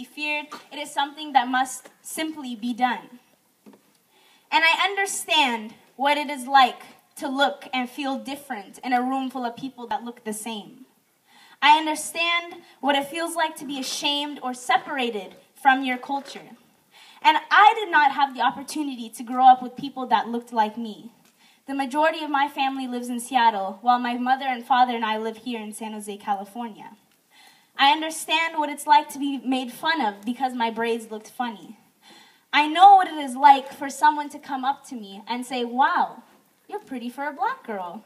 be feared. It is something that must simply be done. And I understand what it is like to look and feel different in a room full of people that look the same. I understand what it feels like to be ashamed or separated from your culture. And I did not have the opportunity to grow up with people that looked like me. The majority of my family lives in Seattle, while my mother and father and I live here in San Jose, California. I understand what it's like to be made fun of because my braids looked funny. I know what it is like for someone to come up to me and say, "Wow, you're pretty for a black girl."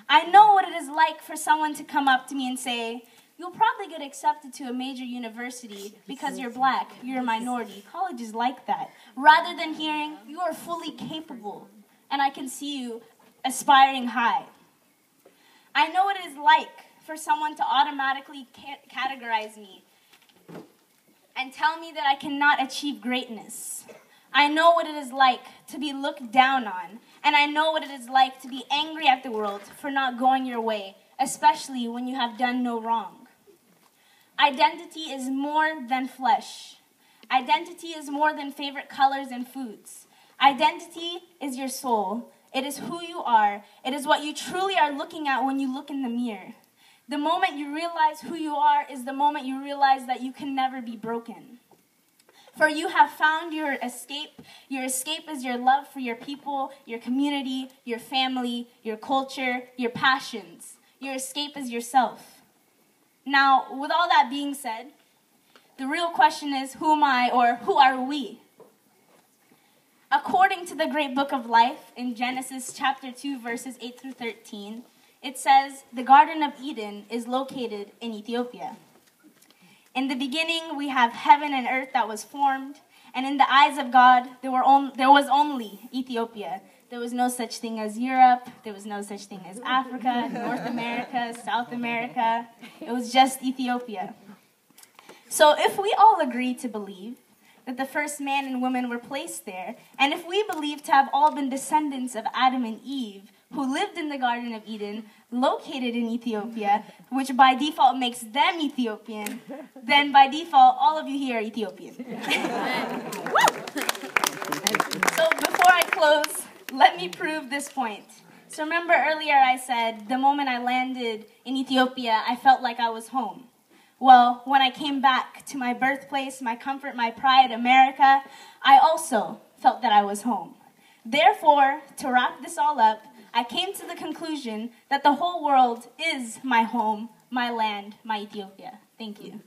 I know what it is like for someone to come up to me and say, "You'll probably get accepted to a major university because you're black, you're a minority. College is like that." Rather than hearing, "You are fully capable, and I can see you aspiring high." I know what it is like for someone to automatically categorize me and tell me that I cannot achieve greatness. I know what it is like to be looked down on, and I know what it is like to be angry at the world for not going your way, especially when you have done no wrong. Identity is more than flesh. Identity is more than favorite colors and foods. Identity is your soul. It is who you are. It is what you truly are looking at when you look in the mirror. The moment you realize who you are is the moment you realize that you can never be broken. For you have found your escape. Your escape is your love for your people, your community, your family, your culture, your passions. Your escape is yourself. Now, with all that being said, the real question is, who am I, or who are we? According to the great book of life in Genesis chapter 2, verses 8 through 13, it says, the Garden of Eden is located in Ethiopia. In the beginning, we have heaven and earth that was formed, and in the eyes of God, there was only Ethiopia. There was no such thing as Europe. There was no such thing as Africa, North America, South America. It was just Ethiopia. So if we all agree to believe that the first man and woman were placed there, and if we believe to have all been descendants of Adam and Eve, who lived in the Garden of Eden, located in Ethiopia, which by default makes them Ethiopian, then by default, all of you here are Ethiopian. So before I close, let me prove this point. So remember earlier I said, the moment I landed in Ethiopia, I felt like I was home. Well, when I came back to my birthplace, my comfort, my pride, America, I also felt that I was home. Therefore, to wrap this all up, I came to the conclusion that the whole world is my home, my land, my Ethiopia. Thank you.